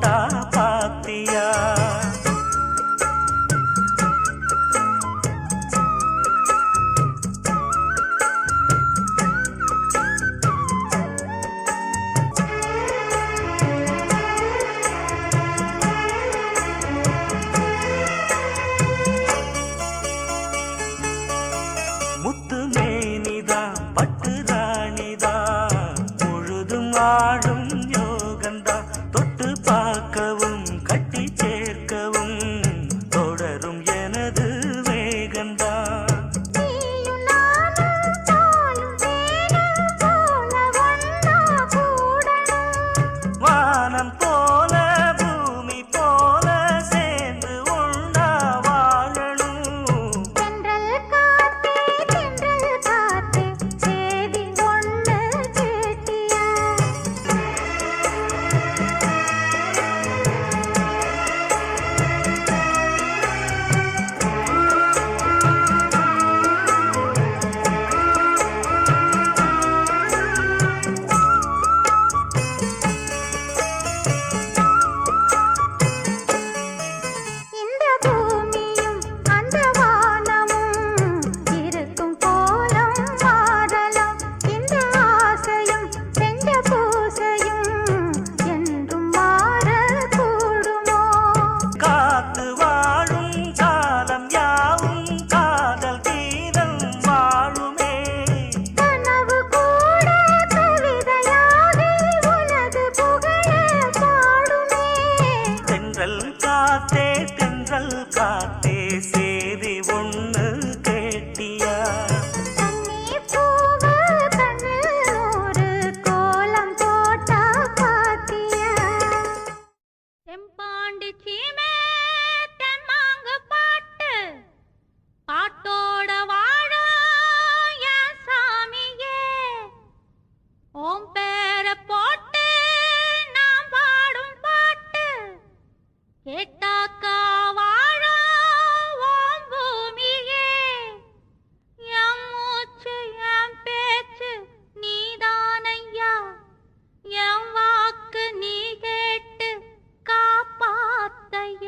போட்டா பாத்தியா? முத்து மேனிதா பட்டு ராணிதா முழுதும் ஆடும் யோகந்தா தொட்டு பார்க்கவும் கட்டி சேர்க்கவும் தொடரும் எனது வேகந்தா. வானம் போல பூமி போல சேர்ந்து ஒண்ணா வாழணும். தென்றல் காத்தே சேதி ஒண்ணு கேட்டியா? செம்பாண்டி சீமே தெம்மாங்கு பாட்டு பாட்டோட வாழ என் சாமியே ஓம் பேர போட்டு நாம் பாடும் பாட்டு கேட்டாக்கா வாழ ஓம் பூமியே என் மூச்சு என் பேச்சு நீதானையா என் வாக்கு நீ கேட்டு காப்பாத்தையா.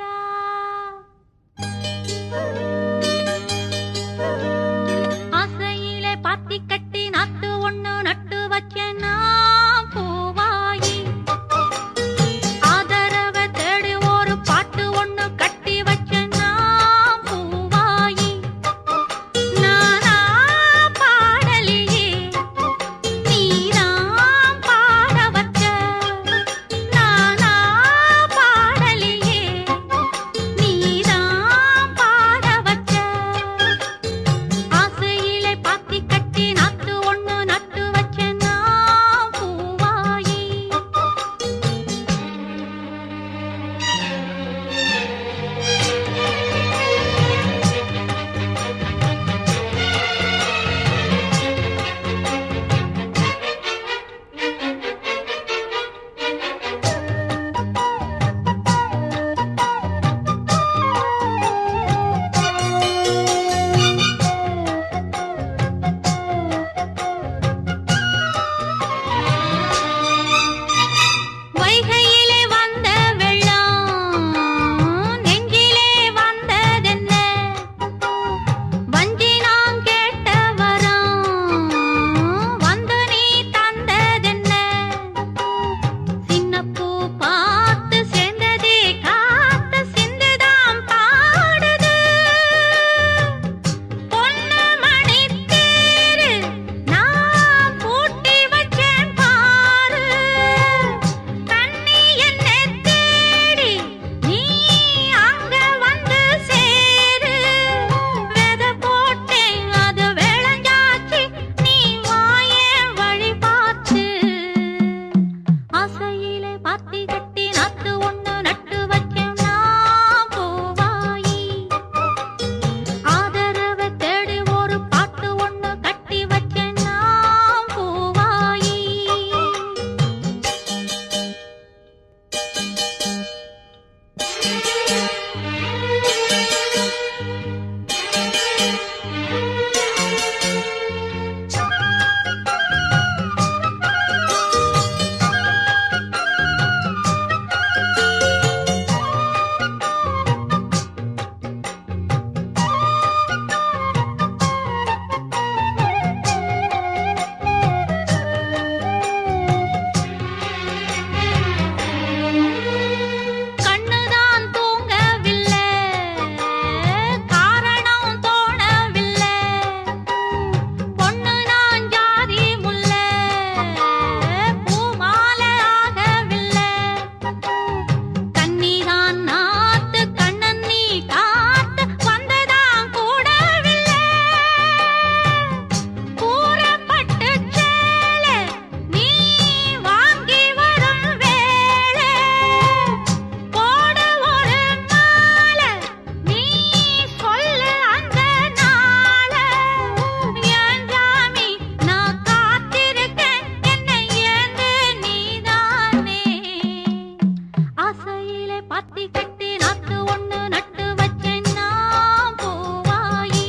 பாத்தி கட்டி நாத்து ஒண்ணு நட்டு வச்சேன் நான் பூவாயி.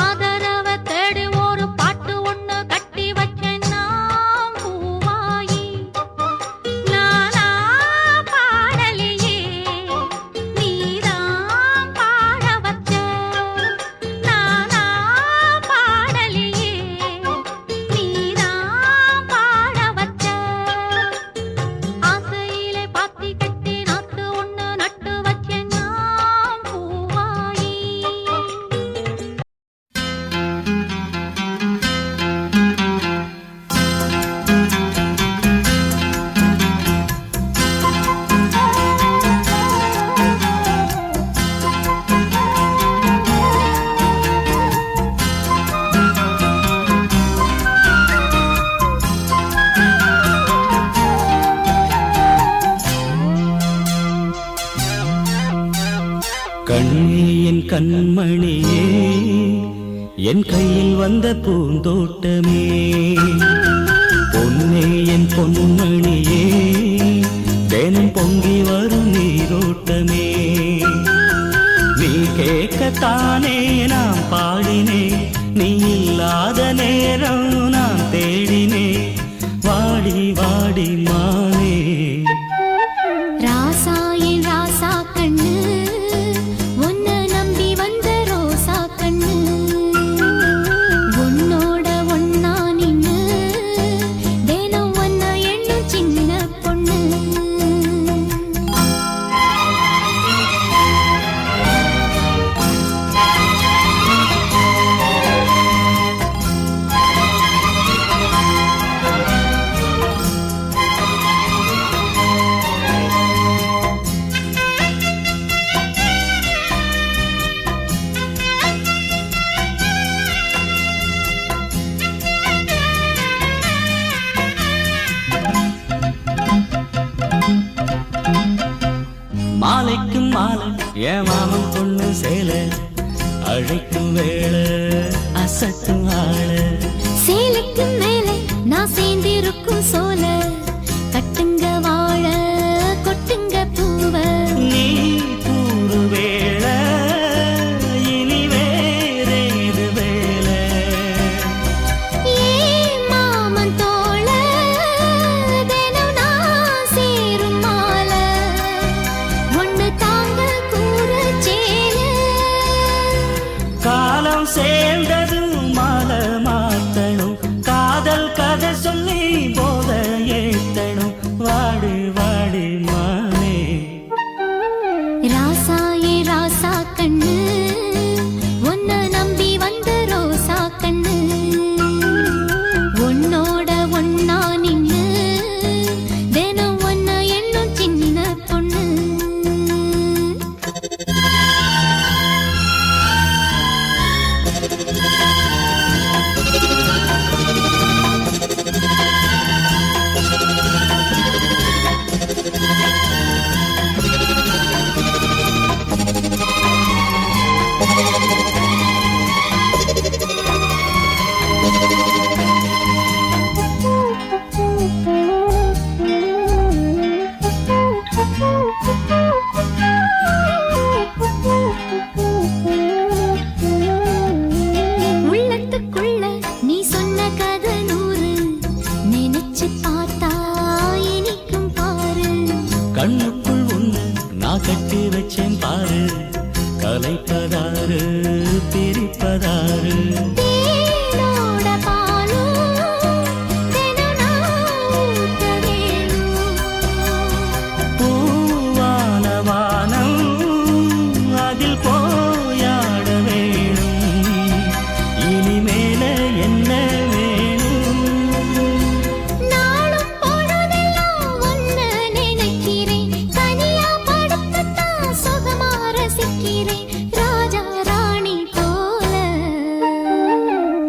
ஆதரவ தேடி ஒரு பாட்டு ஒண்ணு கட்டி வச்சேன் நான் பூவாயி. நானா பாடலையே நீதான் பாட வச்ச. நானா பாடலையே நீதான் பாட வச்ச. ஆசையிலே பாத்தி கட்டி நாத்து ஒண்ணு நட்டு வச்சேன் நான் பூவாயி. கண்ணே என் கண்மணியே, என் கையில் வந்த பூந்தோட்டமே, பொன்னே என் பொன்மணியே, தினம் பொங்கி வரும் நீரோட்டமே. நீ கேட்கத்தானே நான் பாடினேன், நீ இல்லாத நேரம் நான் தேடினேன். வாடி வாடி மானே ராசா என் ராசா கண்ணு, உன்னை நம்பி வந்த ரோசா கண்ணு. உன்னோட ஒன்னா நின்னு தினம் ஒன்ன எண்ணும் சின்ன பொண்ணு. மாலைக்கும் மாலை என் மாமன் பொண்ணு சேல, அழைக்கும் வேளை அசத்தும் ஆள. சேலைக்கு மேலே நான் சேர்ந்திருக்கும் சோல, கட்டுங்க வாழ கொட்டுங்க பூவ. நீ கூறு வேளை இனி வேறேது வேலை. ஏ மாமன் தோள தினம் நான் சேரும் மாலை, ஒண்ணு தாங்க கூற சேல. காலம் சேர்ந்ததும் மாலை மாத்தணும், காதல் கதை சொல்லி போத ஏத்தணும். வாடு வாடி மானே ராசா ஏ ராசா கண்ணு, உன்னை நம்பி வந்த ரோசா கண்ணு. உன்னோட ஒன்னா நின்னு தினம் ஒன்ன எண்ணும் சின்ன பொண்ணு. உள்ளத்துக்குள்ள நீ சொன்ன கதை நூறு, நினைச்சு பார்த்தா இனிக்கும் பாரு. கண்ணுக்குள் ஒண்ணு நான் கட்டி வச்சேன் பாரு, கலைப்பதாரு பிரிப்பதாரு. தேனோட பாலும் தினம் நான் ஊத்த வேணும். பூவான வானம் அதில் போயாட வேணும், இனிமேல என்ன வேணும். நாளும் பொழுதெல்லாம் ஒன்ன நினைக்கிறேன், தனியா படுத்துத்தான் சுகமா ரசிக்கிறேன். ராஜா ராணி போல.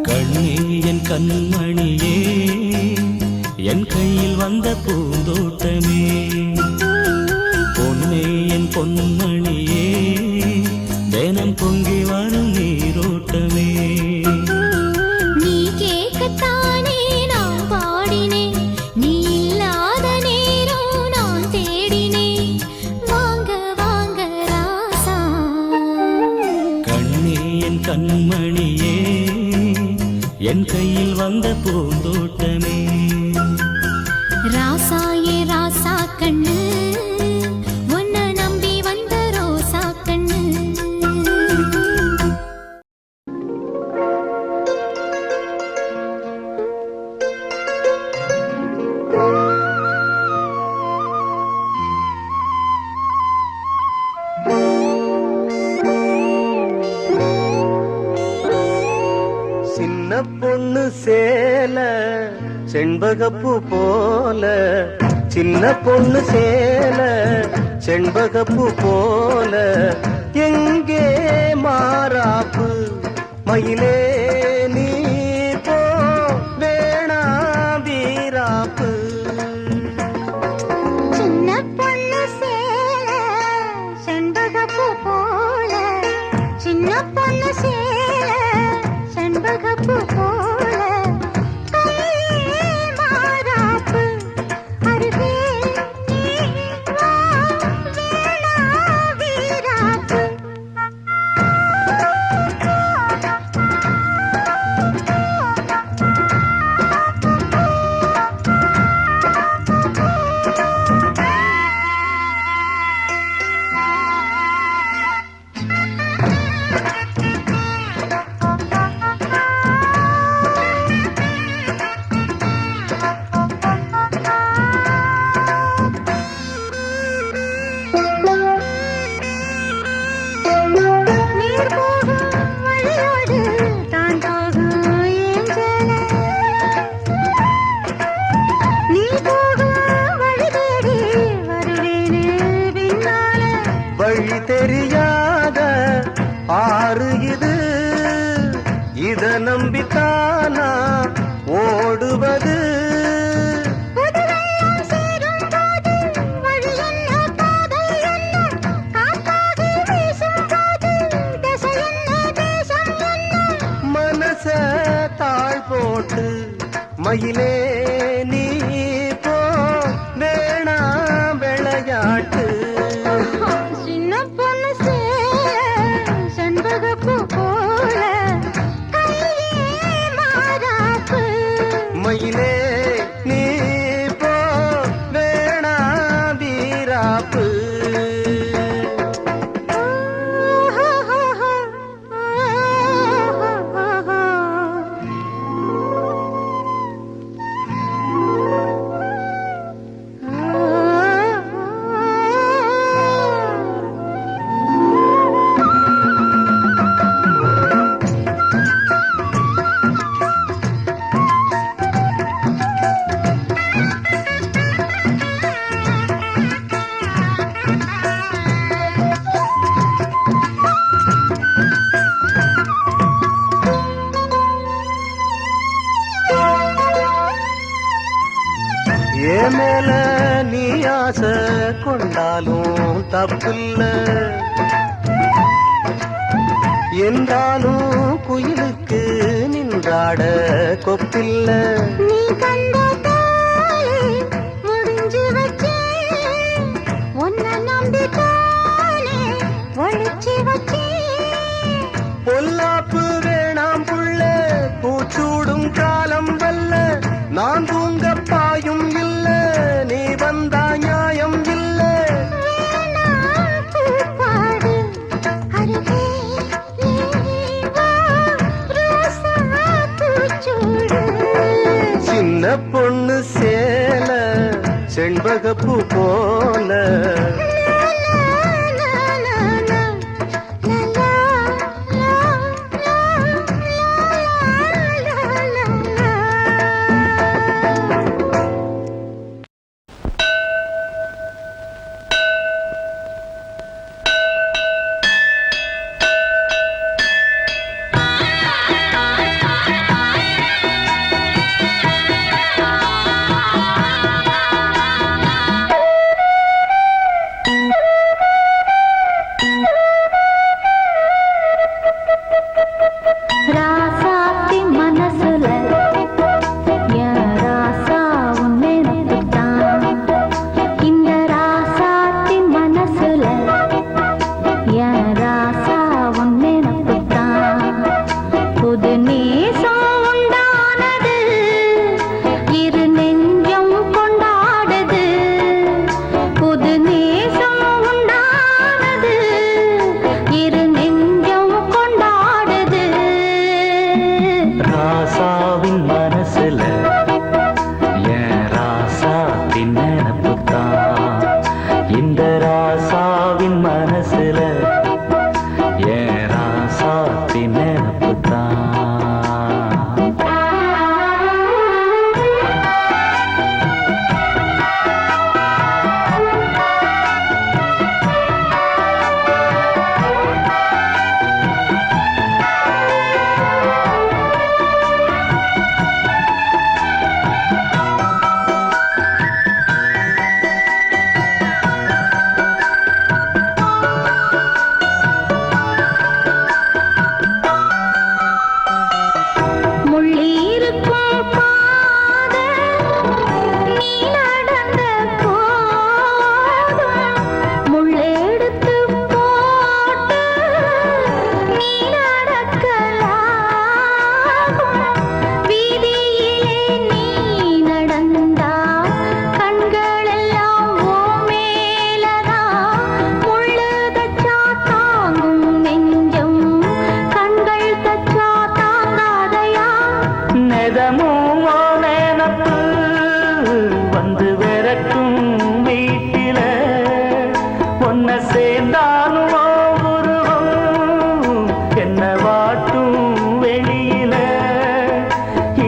கண்ணே என் கண்மணியே, என் கையில் வந்த பூந்தோட்டமே, பொன்னே என் பொன்மணியே, தினம் பொங்கி வரும் நீரோட்டமே. நீ கேட்கத்தானே நான் பாடினேன், நீ இல்லாத நேரம் நான் தேடினேன். கண்மணியே என் கையில் வந்த பூந்தோட்டமே. ராசாயே ராசா கண்ணு உன்னை நம்பி வந்த ரோசா கண்ணு. சின்ன பொண்ணு சேல செண்பகப்பூ போல, சின்ன பொண்ணு சேல செண்பகப்பூ போல, எங்கே மாறாப்பு மயிலே நீ போ வேணா வீராப்பு. சின்ன பொண்ணு சேல செண்பகப்பூ போல, சின்ன பொண்ணு சேல செண்பகப்பூ போல, கையே மாறாப்பு அருகே நீ வா வேணா வீராப்பு. நீர் போகும் வழியோடு தான் போகும் ஏஞ்சல, நீ போகும் வழி தேடி வருவேனே பின்னால. வழி தெரியாத ஆறு இது, இத நம்பித்தானா ஓடுவது. புதுவெள்ளம் சேரும் போது வழி என்ன பாதை என்ன, காத்தாகி வீசும் போது திசை என்ன தேசம் என்ன. மனச தாழ் போட்டு மயிலே நீ போ வேணா விளையாட்டு. சின்ன பொண்ணு சேல செண்பகப்பூ போல, கையே மாறாப்பு மயிலே நீ போ வேணா வீராப்பு. ஏன் மேல நீ ஆசை கொண்டாலும் தப்பில்ல, என்றாலும் குயிலுக்கு நின்றாட கொப்பில்ல. நீ கண்ட தாலே முடிஞ்சு வச்சேன், உன்னை நம்பித்தானே ஒழிச்சு வச்சேன். பொல்லாப்பு வேணாம் புள்ள பூச்சூடும் காலம் வல்ல, நான் தூங்க பாயும் இல்ல நீ வந்தா நியாயம் இல்ல. வேணா பூப்பாடு அருகே நீ வா ரோசா பூச்சூடு. சின்ன பொண்ணு சேல செண்பகப்பூ போல, இந்த ராசாவின் மனசுல என் ராசாத்தி நினப்புத்தான். முள்ளிருக்கும் பாதை நீ நடந்த போதும் முள்ளெடுத்து போட்டு நீ நடக்கலாகும். வீதியிலே நீ நடந்தா கண்களெல்லாம் ஓ மேலதான். முள்ளு தச்சா தாங்கும் நெஞ்சம் கண்கள் தச்சா தாங்காதையா. நெதமும் நினப்பு வந்து விரட்டும் வீட்டில ஒன்ன சேர்ந்தாலும் உருவம் என்ன வாட்டும் வெளியில.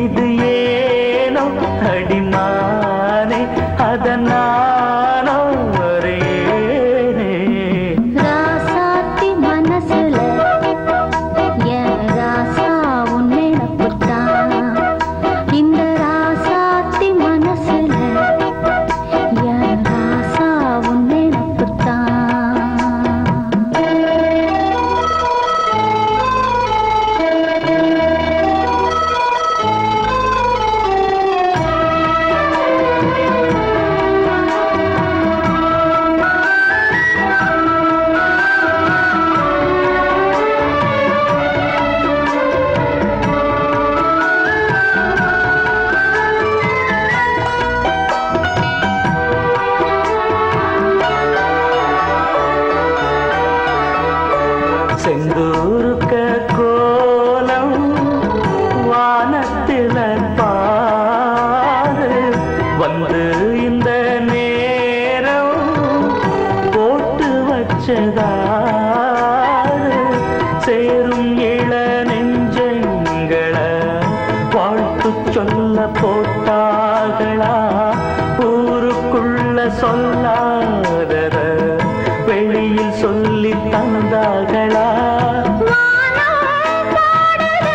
இது ஏனோ அடிமானே அதனாலோ வரேனே. ராசாத்தி மனசுல என் ராசா உன் நினப்புத்தான். இந்த ராசாத்தி மனசுல என் ராசா உன் நினப்புத்தான். செந்தூருக்க கோலம் வானத்தில பாரு வந்து இந்த நேரம் போட்டு வச்சதாரு. சேரும் இள நெஞ்சங்களை வாழ்த்து சொல்ல போட்டார்களா. ஊருக்குள்ள சொல்லாதத வெளியில் சொல்லி தந்தார்களா. வானம் பாடுது,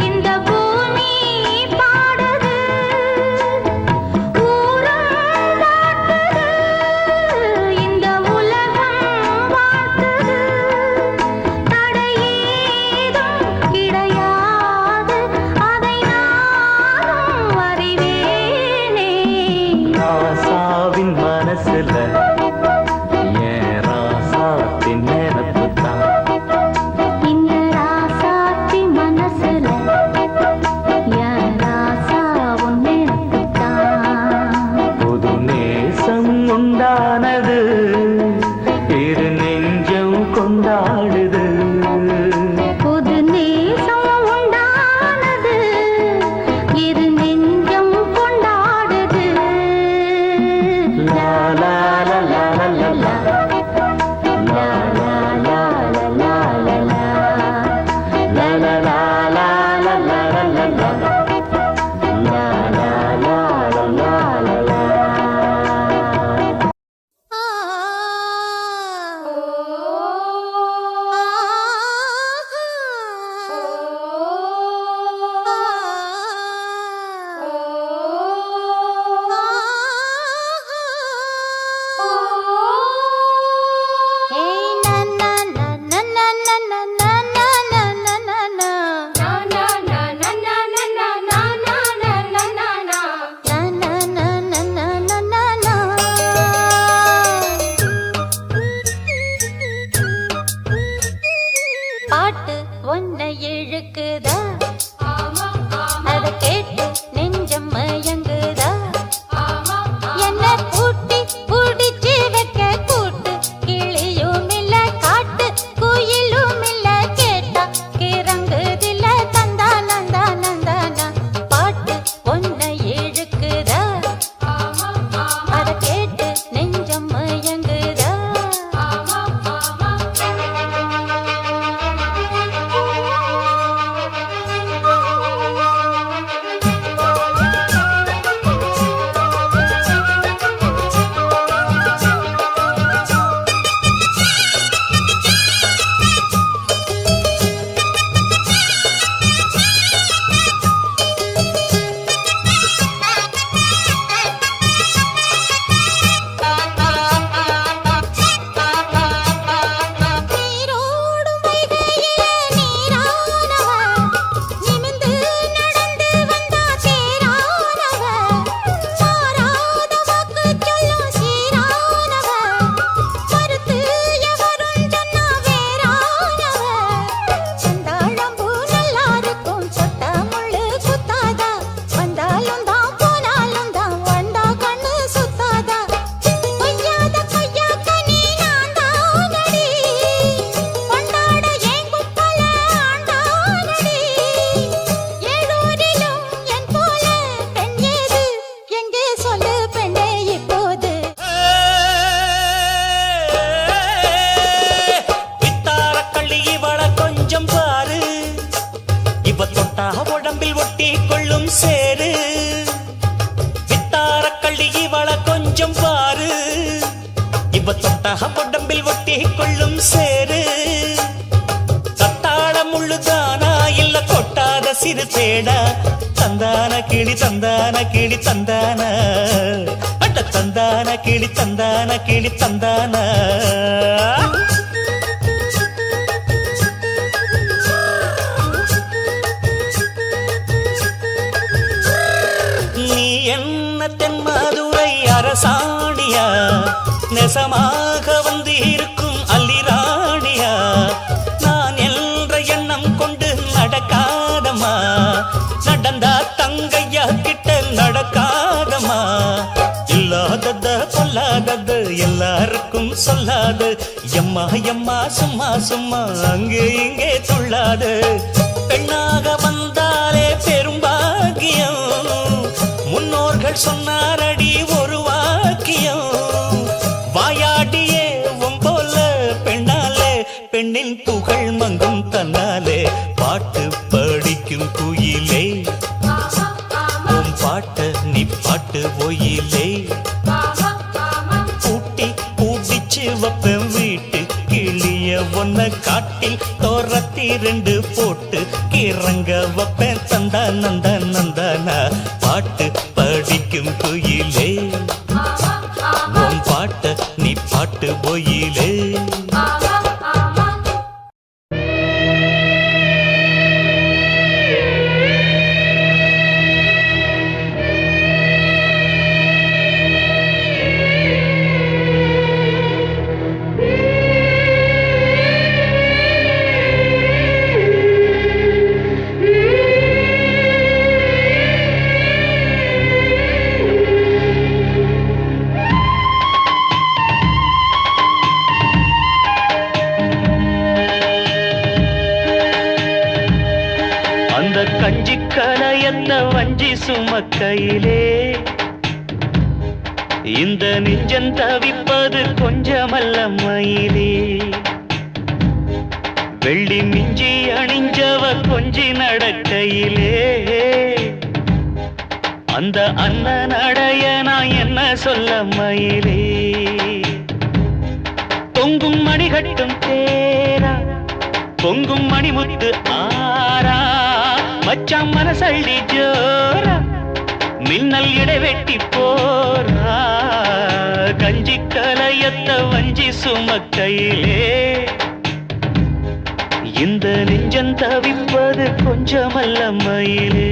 இந்த பூமி பாடுது, ஊரும் வாழ்த்துது, இந்த உலகம் வாழ்த்துது. தடையேதும் கிடையாது, அதை நானும் அறிவேனே. ராசாவின் மனசுல என் ராசாத்தின் நினப்புத்தான். இந்த ராசாத்தி மனசுல என் ராசா உன் நினப்புத்தான். புது நேசம் உண்டானது இரு நெஞ்சம் கொண்டாடுது. புது நேசம் உண்டானது இரு நெஞ்சம் கொண்டாடுது. லா லா லா லா லா லா லா. லா லா லா லா லா லா லா. லா லா லா லா லா லா லா லா. லா லா லா லா லா லா. ஆ கொள்ளும் சேரு வித்தார கள்ளி இவள கொஞ்சம் பாரு இவ தொட்டக உடம்பில் ஒட்டி கொள்ளும் சேரு தத்தாள முள்ளுதானா இல்ல கொட்டாத சிறு தேடா தந்தான கிளி தந்தான கிளி தந்தான அட்ட தந்தான கிளி தந்தான கிளி தந்தான நீ என்ன தென்மதுரை அரசாணியா நெசமாக வந்து இருக்கும் அல்லிராணியா நான் என்ற எண்ணம் கொண்டு நடக்காதமா நடந்தா தங்கையா கிட்ட நடக்காதமா இல்லாதத பொல்லாதது எல்லாருக்கும் சொல்லாது எம்மா எம்மா சும்மா சும்மா அங்கே இங்கே துள்ளாது பெண்ணாக வந்தாலே பெரும்பாகியம் முன்னோர்கள் சொன்னாரடி ஒரு வாக்கியம் வாயாடியே போல பெண்ணாலே பெண்ணின் புகழ் மங்கும் தன்னாலே பாட்டு படிக்கும் குயிலே உன் பாட்ட நீ பாட்டு ஒயிலே பூட்டி பூட்டிச்சு வப்பேன் வீட்டு கிளிய ஒன்ன காட்டில் தோரத்தி ரெண்டு போட்டு கிறங்க வப்பேன் தந்தா நந்த நந்தனா பாட்டு படிக்கும் குயிலே உன் பாட்ட நீ பாட்டு ஒயிலே கஞ்சி கலையத்த வஞ்சி சுமக்கையிலே இந்த நெஞ்சம் தவிப்பது கொஞ்சமல்ல மயிலே வெள்ளி மிஞ்சி அணிஞ்சவ கொஞ்சி நடக்கையிலே அந்த அண்ணன் அடைய நான் என்ன சொல்ல மயிலே தொங்கும் மணிகட்டும் தேரா பொங்கும் மணிமுத்து ஆரா மச்சான் மனசள்ளி ஜோரா மின்னல் இடைவெட்டி போரா கஞ்சி கலையத்த வஞ்சி சுமக்கையிலே இந்த நெஞ்சம் தவிப்பது கொஞ்சமல்ல மயிலே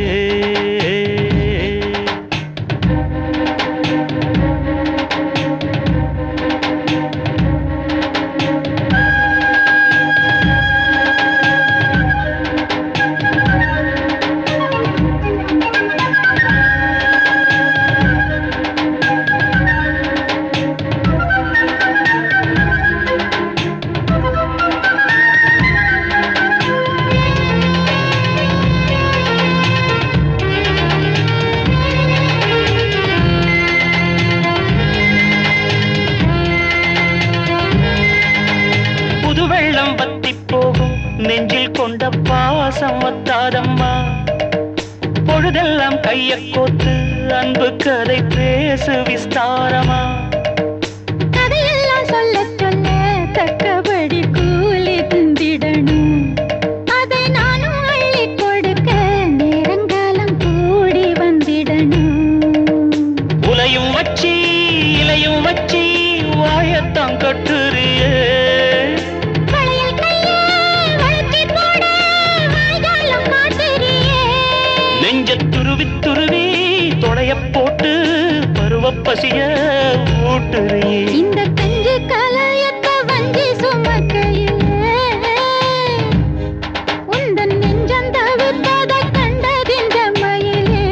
நெஞ்சில் கொண்ட பாசம் வத்தாதம்மா பொழுதெல்லாம் கைய கோத்து அன்பு கதை பேசு விஸ்தாரமா கதையெல்லாம் சொல்ல சொல்ல தக்கபடி கூலி தந்திடணும் அதை நானும் அள்ளி கொடுக்க நேரங்காலம் கூடி வந்திடணும் உலையும் வச்சி இலையும் வச்சி வாயத்தான் கட்டுறியே துருவி துருவி தொடைய போட்டு பருவ பசிய ஊட்டுறியே இந்த கஞ்சி கலையத்த வஞ்சி சுமக்கையிலே உந்தன் நெஞ்சம் தவிப்பத கண்டதிந்த மயிலே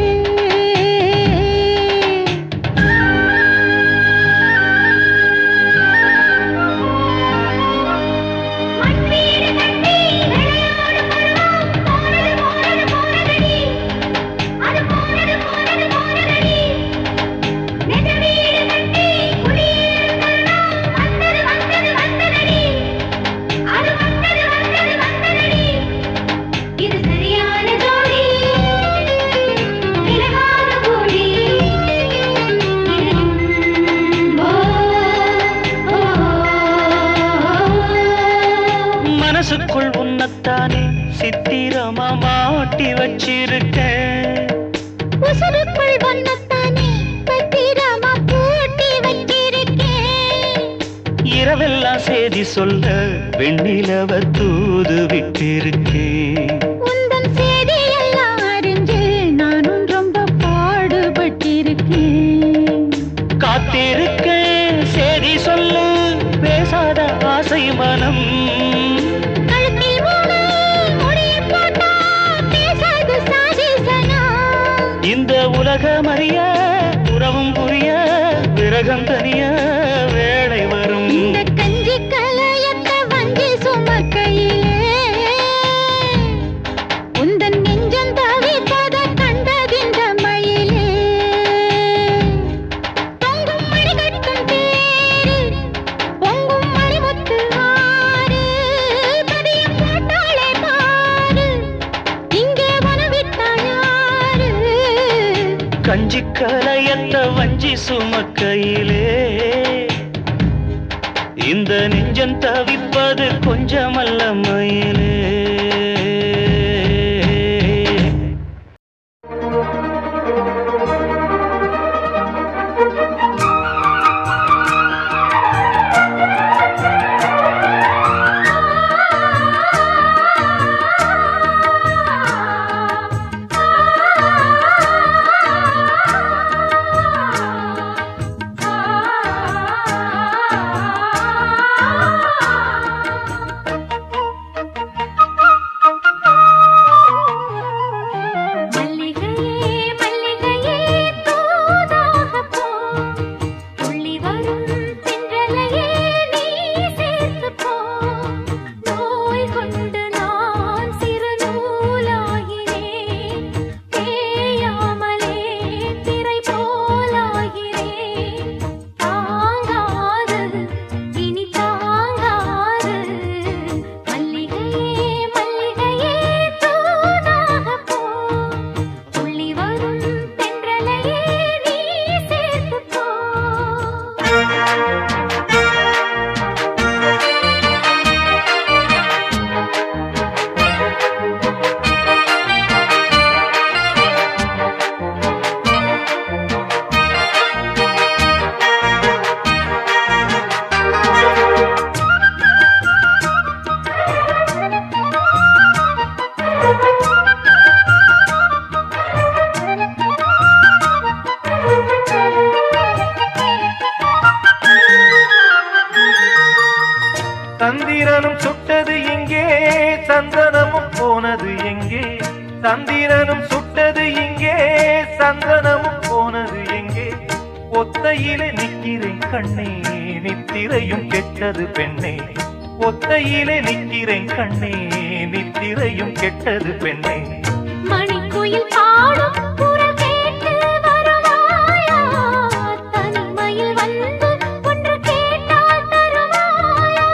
குடியே வச்சிருக்கேன். உசுருக்குள் ஒன்னத்தானே பத்திரமா பூட்டி வச்சிருக்கேன். இரவெல்லாம் செய்தி சொல்ல வெண்ணிலவ தூது விட்டிருக்கேன். உந்தன் செய்தியெல்லாம் அறிஞ்சு நானும் ரொம்ப பாடுபட்டிருக்கேன். காத்திருக்கேன் செய்தி சொல்லு பேசாத ஆசை மனம். கழுத்தில் மூணு முடியை போட்டா பேசாது சாதிசனம். இந்த உலகம் அறிய உறவும் புரிய விரகம் தனிய வேளை வரும். இந்த கஞ்சி கலையத்த வஞ்சி சுமக்கையிலே உந்தன் நெஞ்சம் தவிப்பத கண்டதிந்த மயிலே. பொங்கும் மணிகட்டும் தேரு பொங்கும் மணிமுத்து ஆறு பதியம் போட்டாளே பாரு இங்கே வனவிட்டா யாரு. கஞ்சி கலையத்த வஞ்சி சுமக்கையிலே இந்த நெஞ்சம் தவிப்பது கொஞ்சமல்ல மயிலே. சந்திரனும் சுட்டது எங்கே சந்தனமும் போனது எங்கே. சந்திரனும் சுட்டது இங்கே சந்தனமும் போனது எங்கே. ஒத்தையிலே நிக்கிறேன் கண்ணே நித்திரையும் கெட்டது பெண்ணே. ஒத்தையிலே நிக்கிறேன் கண்ணே நித்திரையும் கெட்டது பெண்ணே. மணிக்குயில் பாடும் குரல் கேட்டு வருவாயா தனிமையில் வந்து ஒன்று கேட்டால் தருவாயா.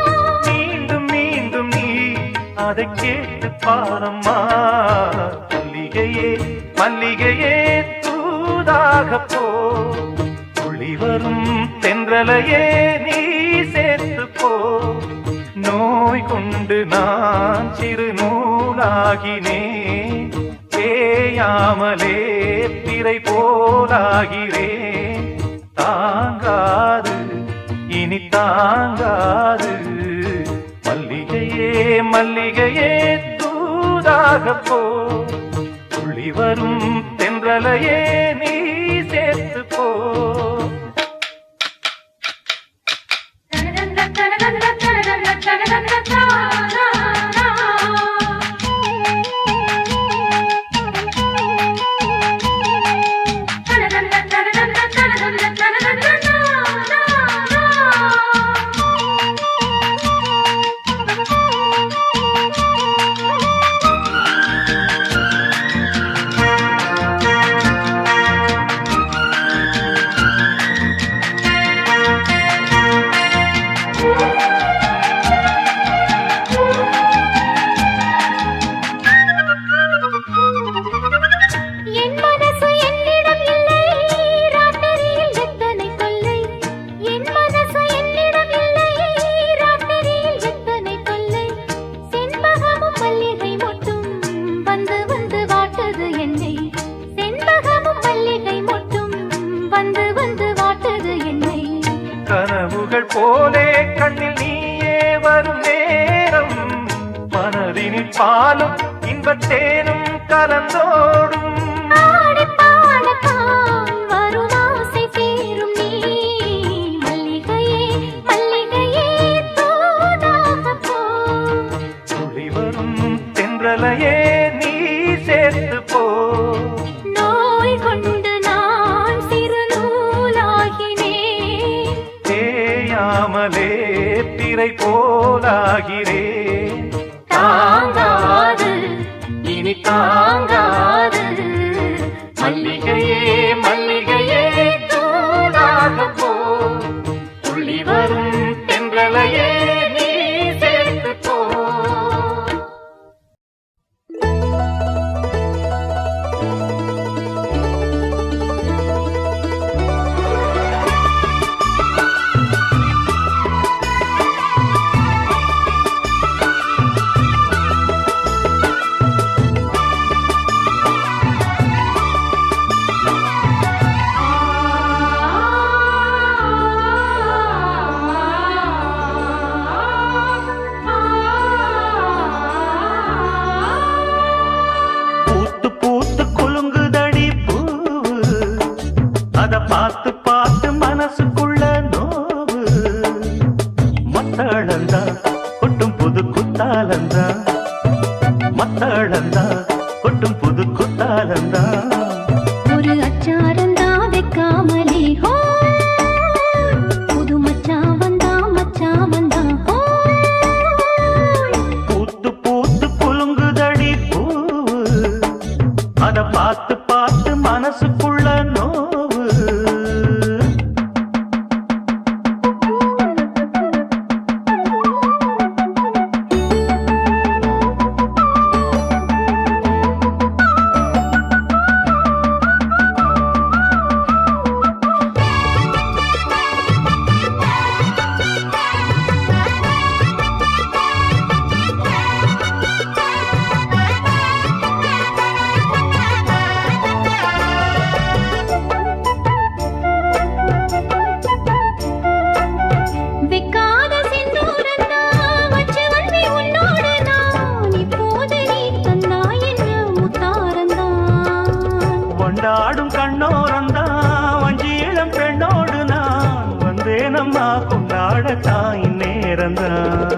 மீண்டும் மீண்டும் நீ அதை கேட்டு பாரம்மா. மல்லிகையே மல்லிகையே தூதாக போ. துளி வரும் தென்றலையே நீ சேர்த்து போ. நோய் கொண்டு நான் சிறு நூலாகினேன். தேயாமலே பிறை போலாகிறேன். தாங்காது இனி தாங்காது. மல்லிகையே மல்லிகையே தூதாக போ. துளி வரும் தென்றலையே நீ சேர்த்து போ. கண்கள் போலே கண்ணில் நீயே வரும் நேரம் மனதினில் பாலும் இன்பத்தேனும் கலந்தோடும் நீ சேர்த்து போ நோய் கொண்டு நான் சிறு நூலாகினேன் தேயாமலே திரை போலாகிறேன் தாங்காது இனி தாங்காது மல்லிகையே மல்லிகையே தூளாக போ துள்ளி வரும் தென்றலையே நீ சேர்த்து போ பார்த்து பார்த்து மனசுக்குள்ள நோவு மத்தளந்தா கொட்டும் புது குத்தாலந்தா மத்தளந்தா கொட்டும் புது குத்தாலந்தா ஒரு அச்சாரந்தா வைக்காமலே ஹோ புது மச்சான் வந்தா ஹோ பூத்து பூத்து குலுங்குதடி பூவு அத பார்த்து பார்த்து மனசுக்குள்ள நோவு கொண்டாடும் கண்ணோரந்தான் வஞ்சி இளம் பெண்ணோடு நான் வந்தேனம்மா கொண்டாடத்தான் இந்நேரந்தான்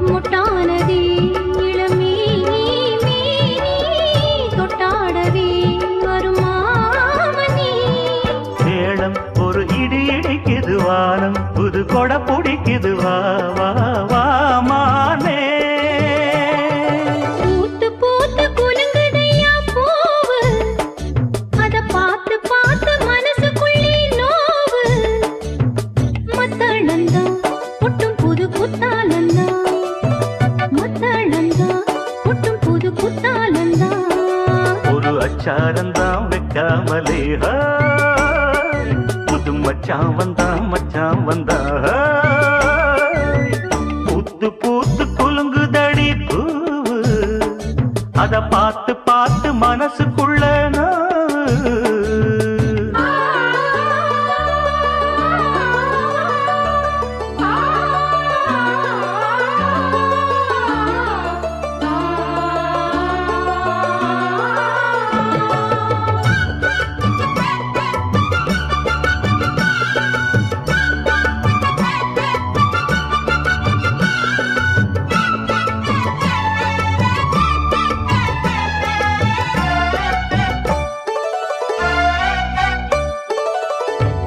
முட்டானதே இளமே தொட்டாடவே வருமாமணி ஏளம் ஒரு இடி இடிக்குது வானம் புது கொடை பிடிக்குது வா வா வா மானே அச்சாரந்தான் வைக்காமலே புது மச்சான் வந்தா பூத்து பூத்து குலுங்குதடி பூவு அத பார்த்து பார்த்து மனசுக்குள்ள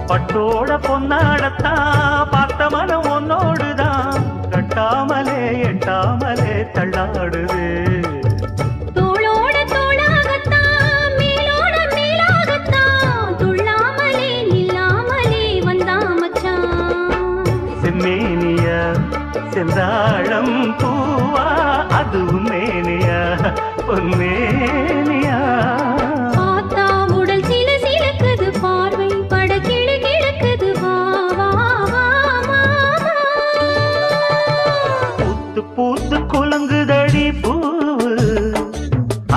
பட்டோட பொன்னாடத்தான் பார்த்த மனம் ஒன்னோடுதான் கட்டாமலே எட்டாமலே தள்ளாடுது தோளோட தோளாகத்தான் மேலோட மேலாகத்தான் துள்ளாமலே நில்லாமலே வந்தா மச்சான் செம்மேனியா செந்தாழம் பூவா அதுவும் மேனியா பொன்மேனியா பார்த்தா உடல் சில சிலக்குது பார்வை பட கிளு கிழக்குது வா வா வா பூத்து பூத்து குலுங்குதடி பூவு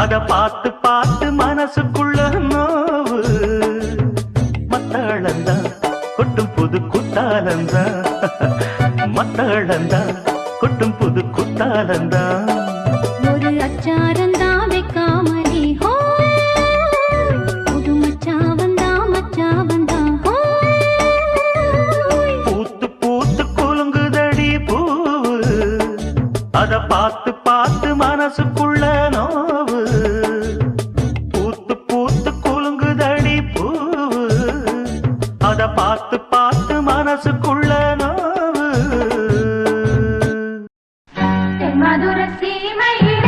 அத பார்த்து பார்த்து மனசுக்குள்ள நோவு மத்தளந்தா கொட்டும் புது குத்தாலந்தா மத்தளந்தா கொட்டும் புது குத்தாலந்தா ஒரு அச்சாரந்தா வைக்காமலே ஹோ புது மச்சாவந்தா மச்சாவந்தா ஹோ பூத்து பூத்து குலுங்குதடி பூவு அத பார்த்து பார்த்து மனசுக்குள்ள நோவு பூத்து பூத்து குலுங்குதடி பூவு அத பார்த்து பார்த்து மனசுக்குள்ள நோவு மதுர சீமையில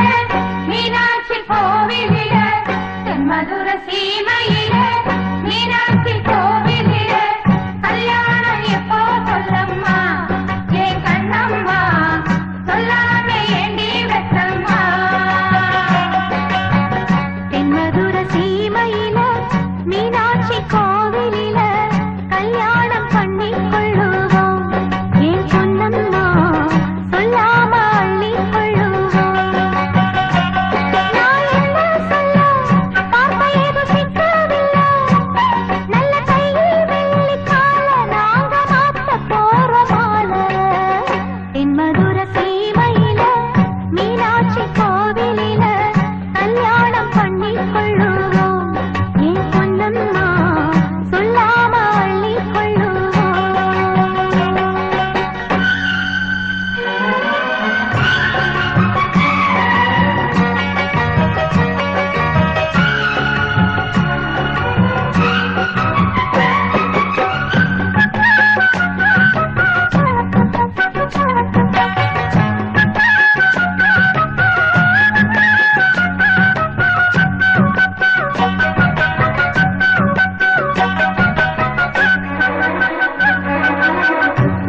மீனாட்சி கோவிலில மதுர சீமையில மீனாட்சி கோவிலில கல்யாணம் எப்போ சொல்லம்மா ஏ கண்ணம்மா சொல்லாம ஏண்டி வெத்தம்மா தென்மதுர சீமையில மீனாட்சி கோவிலில கல்யாணம் பண்ணி கொள்ளுவோம் ஏன் சொன்னம்மா சொல்லாம அள்ளி கொள்ளுவோம் நான் என்ன சொல்ல வார்த்தை ஏதும் சிக்கவில்லை நல்ல கையில் வெள்ளி கால நாங்க மாத்த போற மாலை தென்மதுர சீமையில மீனாட்சி கோவிலில கல்யாணம் பண்ணி கொள்ளுவோம் ஏன் பொன்னம்மா சொல்லாம அள்ளி கொள்ளுவோம்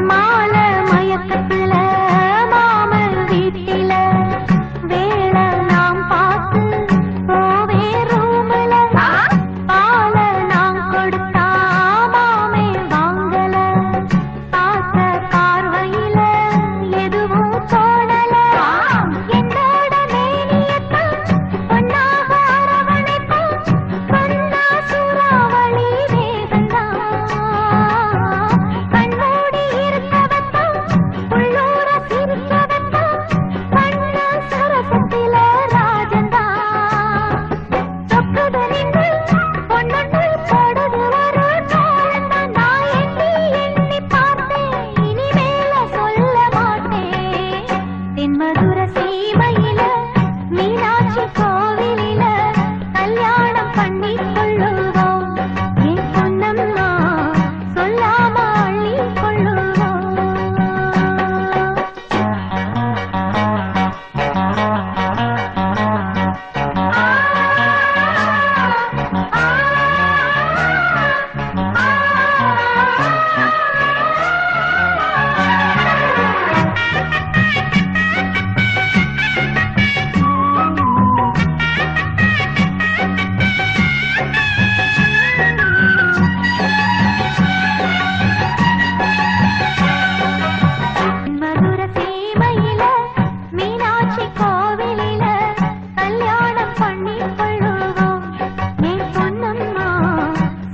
மாலை மயக்கத்துல மாமன் வீட்டில வேளை நாம் பார்த்து போவே ரூம்ல பாலை நாம் கொடுத்தா மாமே வாங்கல பார்த்த பார்வையில எதுவும் தோணல என்னோட மேனியத்தான் பொன்னாக அரவணைத்தான் பொன்னா சூறாவளி வேகந்தான் கண்மூடி இருக்கவத்தான் உள்ளூர சிரிக்கவத்தான் கண்ண சரசத்தில ராஜந்தான் சொக்குது நின்று பொன்னொன்று போடுது ஒரு தோழந்தான் நான் எண்ணி எண்ணி பார்த்தேன் இனிமேல சொல்ல மாட்டேன் தென்மதுர சீமையில மீனாட்சி கோவிலில கல்யாணம் பண்ணி கொள்ளுவோம் ஏன் பொன்னம்மா சொல்லாம அள்ளி கொள்ளுவோம் மதுர சீமையில மீனாட்சி கோவிலில கல்யாணம் பண்ணி கொள்ளுவோம் ஏன் பொன்னம்மா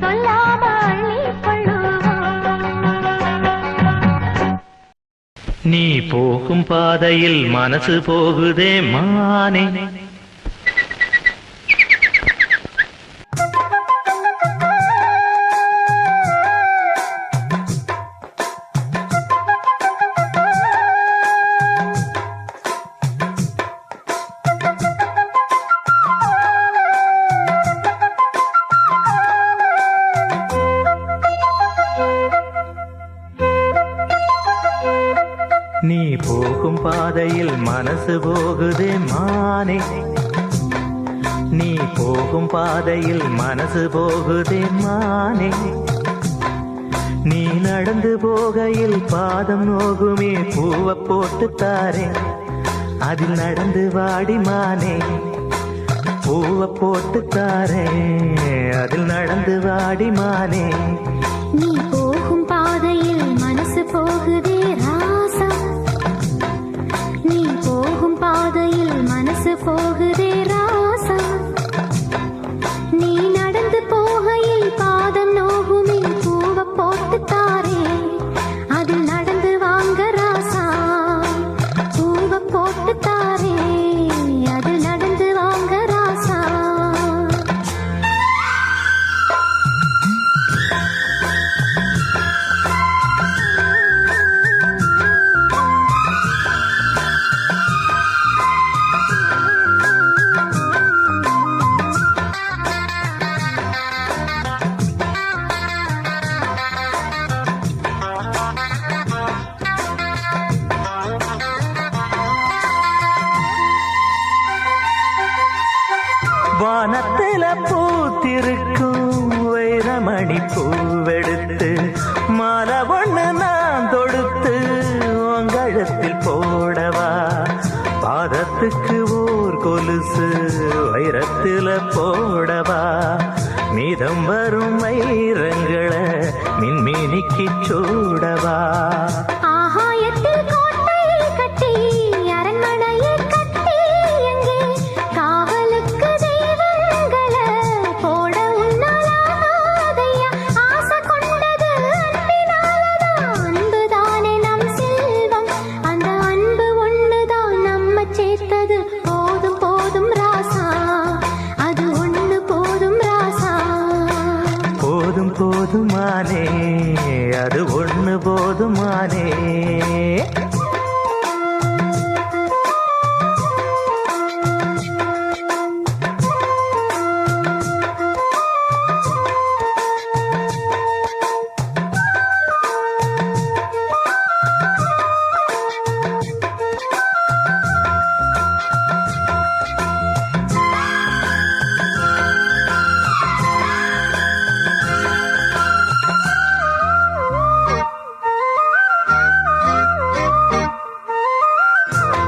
சொல்லாம அள்ளி கொள்ளுவோம் நீ போகும் பாதையில் மனசு போகுதே மானே நீ போகும் பாதையில் மனசு போகுதே மானே நீ போகும் பாதையில் மனசு போகுதே மானே நீ நடந்து போகையில் பாதம் நோகுமே பூவை போட்டு தாரே அதில் நடந்து வாடி மானே பூவை போட்டு தாரே அதில் நடந்து வாடி மானே நீ போகும் பாதையில் மனசு போகுதே ராசா நீ போகும் பாதையில் மனசு போகுதே ராசா நீ நடந்து போகையில் பாதம் நோகுமே பூவை போட்டு தாரே அதில் நடந்து வாங்க ராசா வானத்தில பூத்திருக்கும் வைரமணி பூவெடுத்து மாலை ஒண்ணு நான் தொடுத்து உங்கழுத்தில் போடவா பாதத்துக்கு ஓர் கொலுசு வைரத்தில போடவா மீதம் வரும் வைரங்களை மின்மினிக்கு சூடவா ஆகாயத்தில் கோட்டை கட்டி அரண்மனையை கட்டி எங்கே காவலுக்கு தெய்வங்களை போட உன்னாலாதையா ஆசை கொண்டது அன்பினாலதான் அன்புதானே நம் செல்வம் அந்த அன்பு ஒண்ணுதான் நம்ம சேர்த்தது போதும் போதும் ராசா அது ஒண்ணு போதும் ராசா போதும் போதுமானே அது ஒண்ணு போதுமானே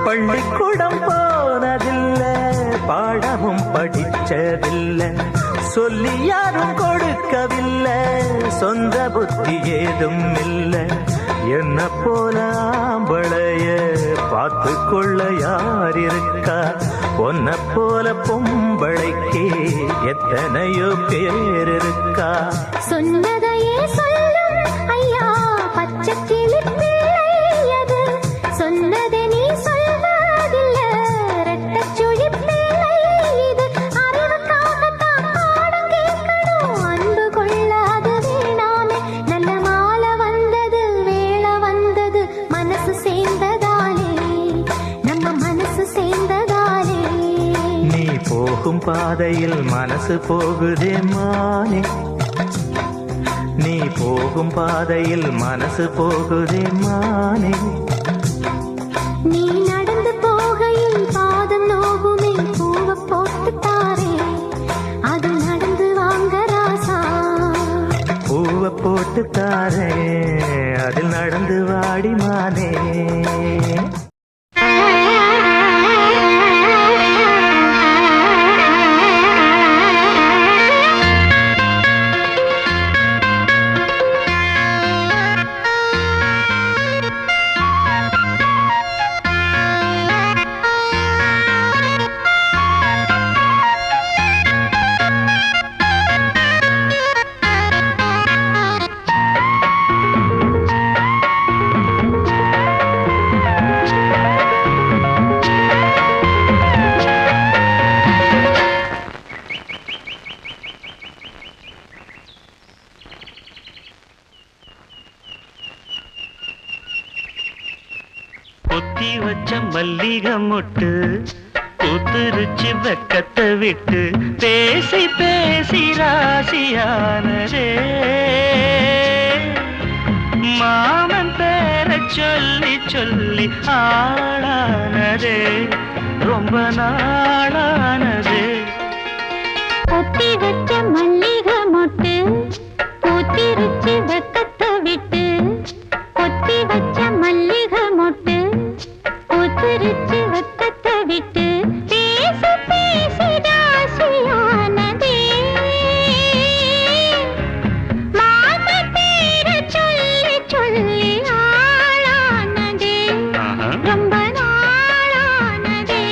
பள்ளிக்கூடம் போனதில்லை பாடமும் படிச்சதில்லை சொல்லி யாரும் கொடுக்கவில்லை சொந்த புத்தி ஏதும் இல்லை என்ன போல ஆம்பளைய பார்த்து கொள்ள யார் இருக்கா பொன்ன போல பொம்பளைக்கு எத்தனையோ பேர் இருக்கா சொன்னதையே சொல்லும் ஐயா பச்சை கிளி பிள்ளை அது சொன்னதை நீ சொல்வதில்ல ரெட்டச்சுழி பிள்ளை இது அறிவுக்காகத்தான் பாடம் கேட்கணும் அன்பு கொள்ளாது வேணாமே நல்ல மாலை வந்தது வேளை வந்தது மனசு சேர்ந்ததாலே நம்ம மனசு சேர்ந்ததாலே நீ போகும் பாதையில் மனசு போகுதே மானே நீ போகும் பாதையில் மனசு போகுதே மானே நீ நடந்து போகையில் பாதம் நோகுமே பூவை போட்டு தாரே அது நடந்து வாங்க ராசா பூவை போட்டு தாரே அதில் நடந்து வாடி மானே பொத்தி வச்ச மல்லிகை மொட்டு பூத்துருச்சு வெக்கத்தை விட்டு பேசி பேசி ராசியானதே மாமன் பேர சொல்லி சொல்லி ஆளானதே ரொம்ப நாளானதே பொத்தி வச்ச மல்லிகை மொட்டு பூத்திருச்சு வெக்கத்தை விட்டு பொத்தி வச்ச மல்லிகை மொட்டு பூத்திருச்சு வெக்கத்தை விட்டு பேசி பேசி ராசியானதே மாம பேர சொல்லி சொல்லி ஆளானதே ரொம்ப நாளானதே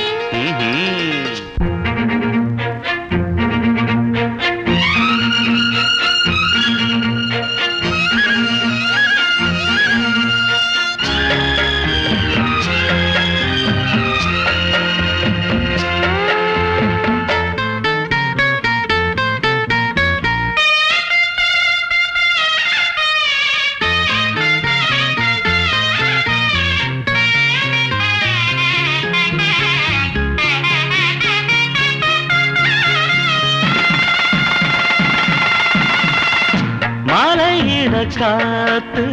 மாலையிட காத்து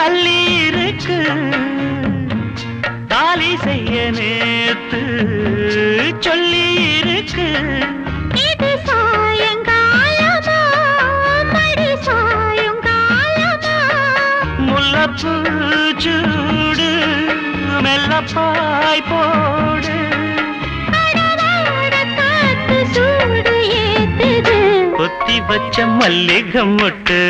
அள்ளி இருக்கு தாலி செய்ய நேத்து சொல்லி இருக்கு பூச்சூடு மெல்லப்பாய் போடு அடராட காத்து சூடு ஏத்துது கொத்தி வச்ச மல்லிகை மொட்டு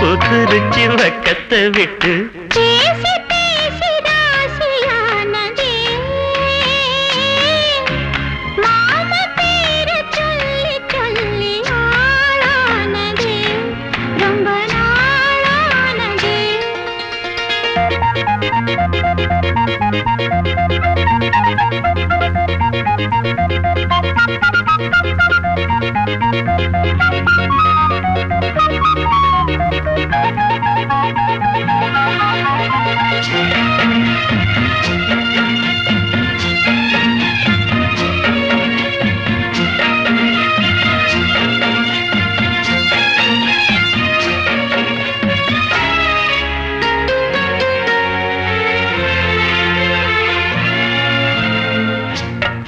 புதுரிச்சு வக்கத்தை விட்டு பேசி பேசி ராசியானதே மாம பேரை சொல்லி சொல்லி ஆளானதே ரொம்ப நாளானதே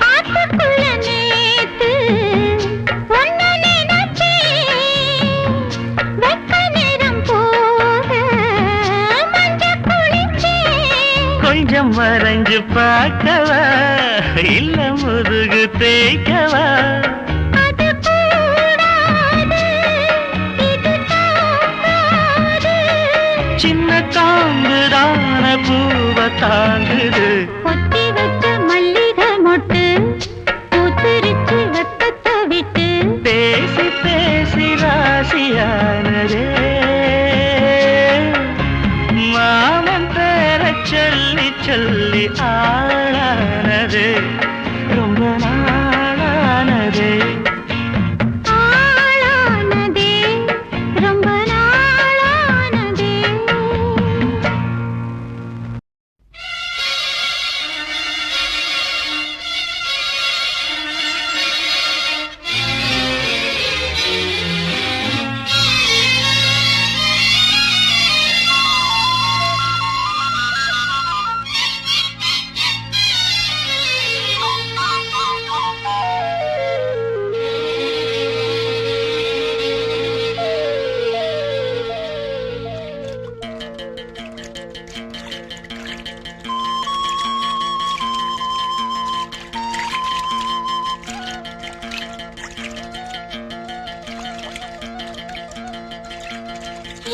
ஆத்துக்குள்ள நேத்து ஒன்னு நினைச்சேன் வெக்க நேரம் போக மஞ்ச குளிச்சேன் கொஞ்சம் வரைஞ்சு பார்க்கவா இல்ல முதுகு தேய்க்கவா அது கூடாது இது தாங்காது சின்ன காம்புதான பூவை தாங்குது கொத்தி வச்ச மல்லிகை மொட்டு பூத்திருச்சு வெப்பத்தை விட்டு பேசி பேசி ராசியானதே மாமன் பேர சொல்லி சொல்லி ஆளானது ரொம்ப நாளானது ஆளானதே ரொம்ப நாளானதே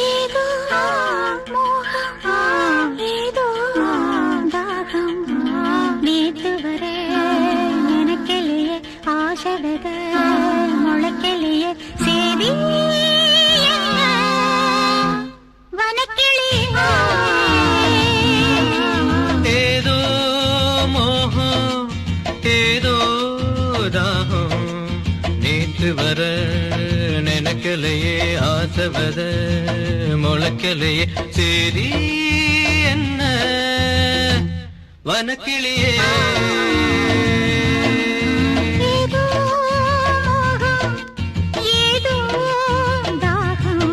ஏதோ மோகம் ஏதோ தாகம் நேத்து வரை நினைக்கலையே ஆசை வித முளைக்கலையே சேதி வனக்கிளியே ஏதோ மோகம் ஏதோ தாகம் நேற்று வர நினைக்கலையே ஆசவத முளைக்கலையே சரி என்ன வனக்கிளியே ஏதோ மோகம் ஏதோ தாகம்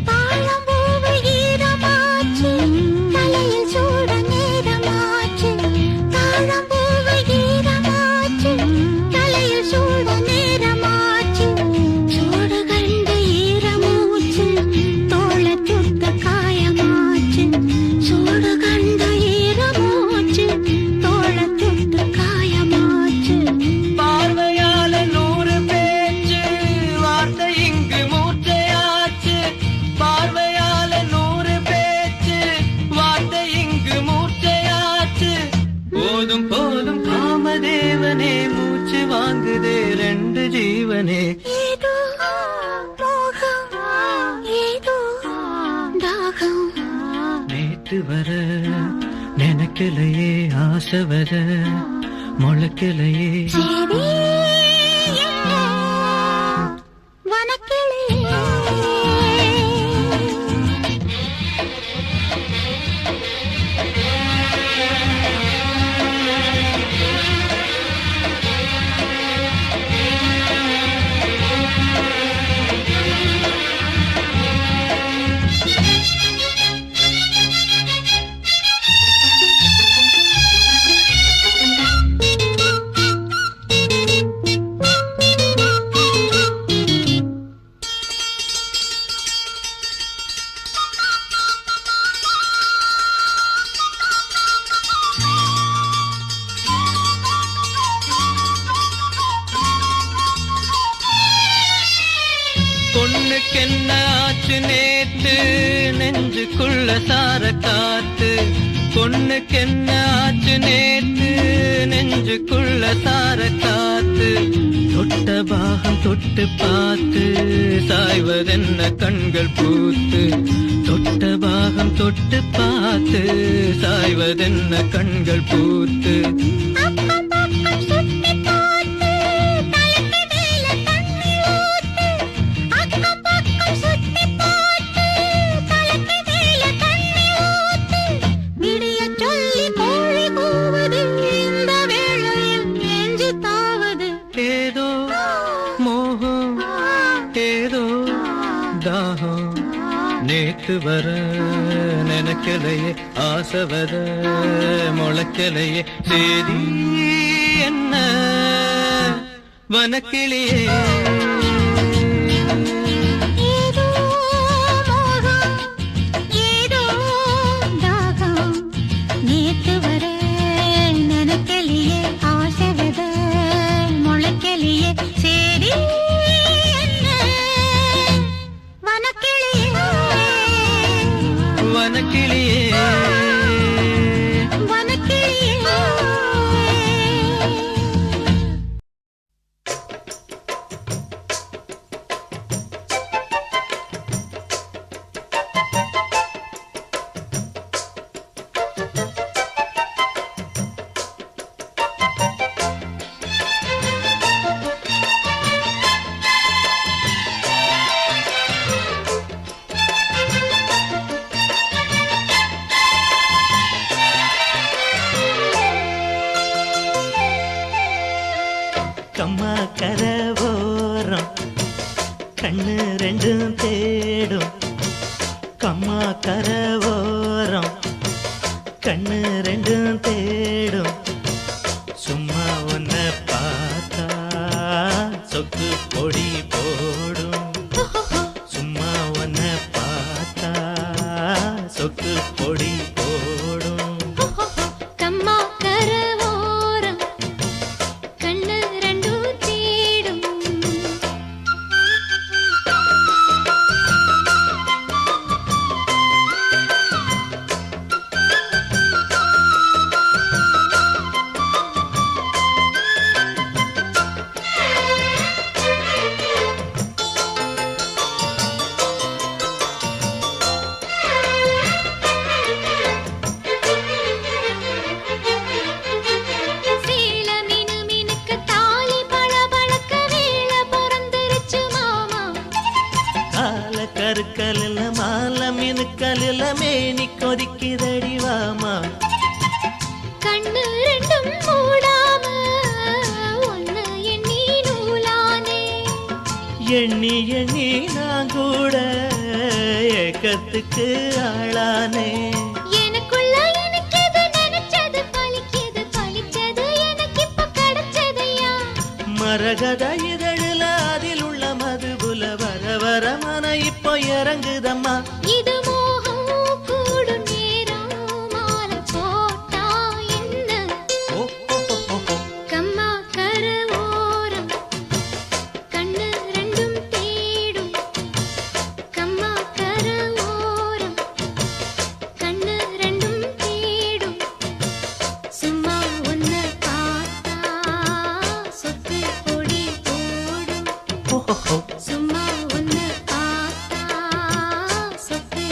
தாழம்பூவு ஈரமாச்சு தலையில் சூட நேரமாச்சு தாழம்பூவு ஈரமாச்சு தலையில் சூட நேரமாச்சு சூடு கண்டு ஈரமூச்சு தோள சுத்த காயமாச்சு சூடு கண்டு ஈரமூச்சு தோள சுத்த காயமாச்சு பார்வையால 100 பேச்சு வார்த்தை இங்கு மூர்ச்சையாச்சு பார்வையால 100 பேச்சு வார்த்தை இங்கு மூர்ச்சையாச்சு போதும் போதும் காமதேவனே மூச்சு வாங்குதே 2 ஜீவனே ஏதோ மோகம் ஏதோ தாகம் நேற்று வர நினைக்க நினைக்கலையே ஆசவத முளைக்கலையே சரி என்ன வனக்கிளியே பொண்ணுக்கென்ன ஆச்சு நேத்து நெஞ்சுக்குள்ள சார காத்து பொண்ணுக்கென்ன ஆச்சு நேத்து நெஞ்சுக்குள்ள சார காத்து தொட்ட பாகம் தொட்டு பார்த்து சாய்வதென்ன கண்கள் பூத்து தொட்ட பாகம் தொட்டு பார்த்து சாய்வதென்ன கண்கள் பூத்து அக்கம் பக்கம் சுத்தி பார்த்து தலைக்கு மேல தண்ணி ஊத்து அக்கம் பக்கம் சுத்தி பார்த்து தலைக்கு மேல தண்ணி ஊத்து விடிய சொல்லி கோழி கூவுது இந்த வேளையில் நெஞ்சு தாவது ஏதோ மோகம் ஏதோ தாகம் நேத்து வர நினைக்கலையே ஆசவத முளைக்கலையே சேதி என்ன வனக்கிளியே ஏதோ மோகம் ஏதோ தாகம் நேத்து வர நினைக்கலையே ஆசை வித முளைக்கலையே சரி என்ன வனக்கிளியே வனக்கிளியே வனக்கிளியே கம்மா கரவோரம் கண்ணு ரெண்டும் தேடும் கம்மா கரவோரம் கண்ணு ரெண்டும் தேடும் சும்மா ஒன்ன பார்த்தா சொக்கு பொடி போடும் சும்மா ஒன்ன பார்த்தா சொக்கு பொடி போடும் கம்மா கரவோரம் கண்ணு ரெண்டும் தேடும் சேல மீனு மீனுக்கு தாலி பளபளக்க வேளை பொறந்துருச்சு மாமா கால கருக்கலில் மாலை மினுக்கலில் மேனி கொதிக்குதடி வாமா கண்ணு ரெண்டும் மூடாம ஒன்னு எண்ணி நூலானே எண்ணி எண்ணி நான் கூட ஏக்கத்துக்கு ஆளானே எனக்குள்ள எனக்கு எது நினைச்சது பலிச்சது பலிச்சது எனக்கு இப்ப கிடைச்சதையா மரகத இதழில் அதில் உள்ள மதுபுல வர வர மன இப்போ இறங்குதம்மா இது மோகம் கூடும் நேரம் மாலை போட்டா என்ன ஓ, ஓ, ஓ, ஓ, ஓ. கம்மா கரவோரம் கண்ணு ரெண்டும் தேடும் கம்மா கரவோரம் கண்ணு ரெண்டும் தேடும் சும்மா ஒன்ன பார்த்தா சொக்கு பொடி போடும் ஓ, ஓ, ஓ. சும்மா ஒன்ன பார்த்தா சொக்கு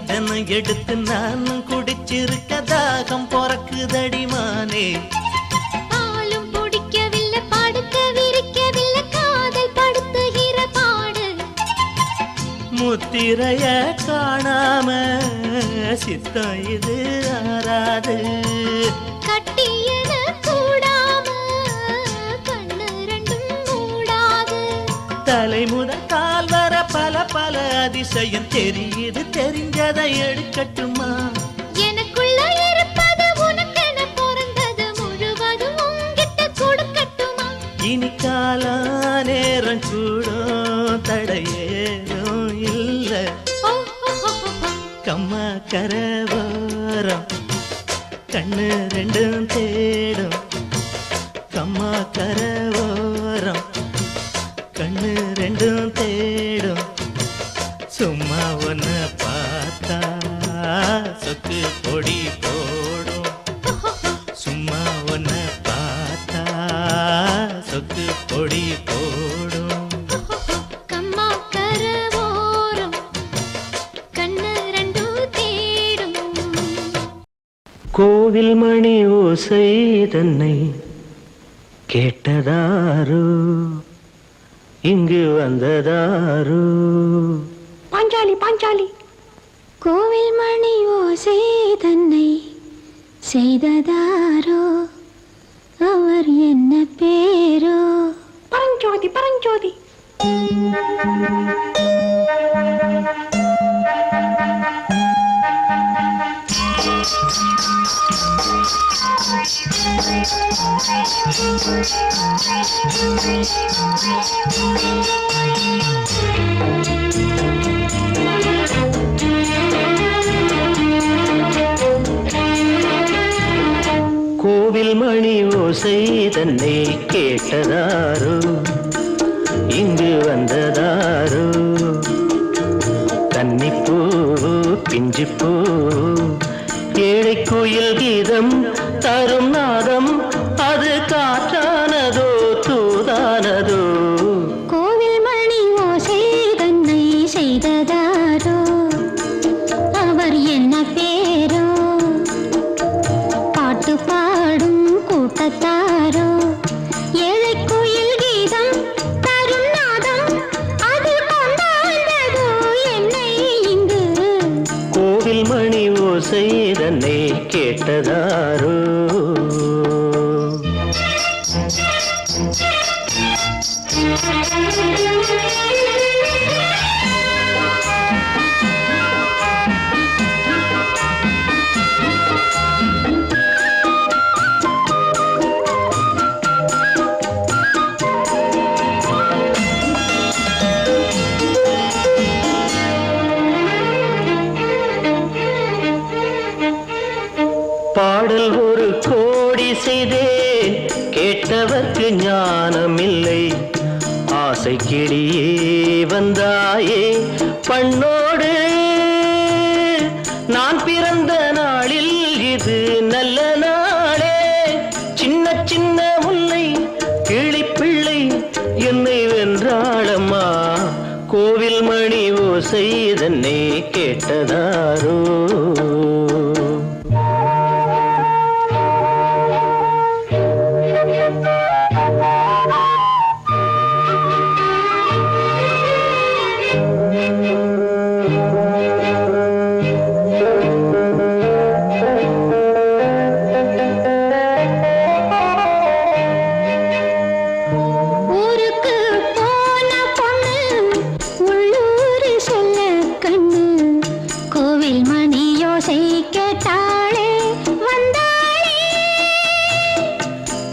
தினம் எடுத்து நானும் குடிச்சிருக்க தாகம் பொறக்குதடிமானே. பாலும் பிடிக்கவில்லை படுக்க விரிக்கவில்லை காதல் படுத்துகிற பாடு. முத்திரைய காணாம சித்தம் இது ஆறாது. கட்டியன கூடாம கண்ணு ரெண்டும் மூடாது. தலை முதல் கால் வர பல பல அதிசயம் தெரியுது, தெரிஞ்சதை எடுக்கட்டுமா? எனக்குள்ள இருப்பது உனக்கென பிறந்தது முழுவதும் உன்கிட்ட கொடுக்கட்டுமா? இனி கால நேரம் கூடும் தடையேதும் இல்ல. கம்மா கரவோரம் கண்ணு ரெண்டும் தேடும். கம்மா கரவோரம் கண்ணு ரெண்டும் தேடும். சும்மா ஒன்ன பார்த்தா சொக்கு பொடி போடும். சும்மா ஒன்ன பார்த்தா சொக்கு பொடி போடும். கம்மா கரவோரம் கண்ணு ரெண்டும் தேடும். கோவில் மணி ஓசை தன்னை கேட்டதாரோ இங்கு வந்ததாரோ? பாஞ்சாலி பாஞ்சாலி. கோவில் மணி ஓசை தன்னை செய்ததாரோ அவர் என்ன பேரோ? பரஞ்சோதி பரஞ்சோதி. கோவில் மணி ஓசை தன்னை கேட்டதாரோ இங்கு வந்ததாரோ? கன்னிப்பூ பிஞ்சிப்பூ ஏழை கோயில் கீதம் தரும் நாதம் அது காற்றானதோ தூதானதோ? கோவில் மணி ஓசை தன்னை செய்ததாரோ அவர் என்ன பேரோ? பாட்டு பாடும் கூட்டத்தாரோ? ஏழை கோயில் கீதம் தரும் நாதம் அது கொண்டாண்டதோ என்னை இங்கு? கோவில் மணி ஓசை தன்னை கேட்டதாரோ? பாடல் ஒரு கோடி செய்தேன் கேட்டவர்க்கு ஞானமில்லை. ஆசை கிளியே வந்தாயே பண்ணோடு. நான் பிறந்த நாளில் இது நல்ல நாளே. சின்ன சின்ன முல்லை கிளிப்பிள்ளை என்னை வென்றாளம்மா. கோவில் மணி ஓசை தன்னை கேட்டதாரோ? ஊருக்கு போன பொண்ணு உள்ளூர் சொல்ல கண்ணு. கோவில் மணி யோசை கேட்டாளே வந்தாளே.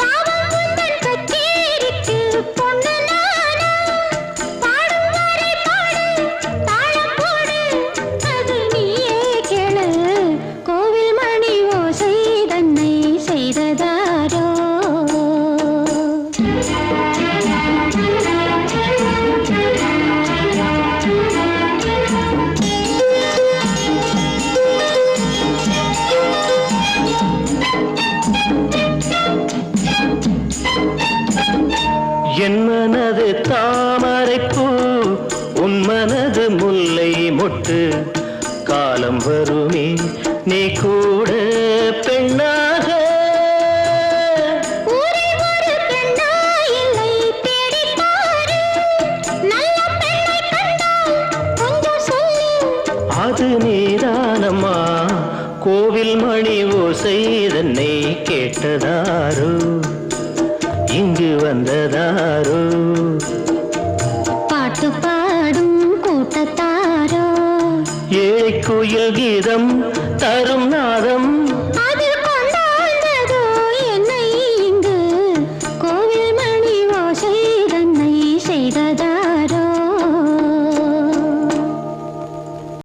பாவம் உந்தன் கச்சேரிக்கு பொண்ணு நானா? பாடும் வரை பாடு தாளம் போடு அது நீயே கேளு. கோவில் மணி ஓசை தன்னை செய்ததாரோ? என் மனது தாமரைப்பூ உன் மனது முல்லை மொட்டு. காலம் வருமே நீ கூட பெண்ணாக. ஊரே ஒரு பெண்ணா இல்லை தேடிப் பாரு. நல்ல பெண்ணை கண்டால் கொஞ்சம் சொல்லு. அது நீதானம்மா கோவில் மணி ஓசை தன்னை கேட்டதாரோ இங்கு வந்ததாரோ. பாட்டு பாடும் கூட்டத்தாரோ ஏழை கோயில் கீதம் தரும் நாதம்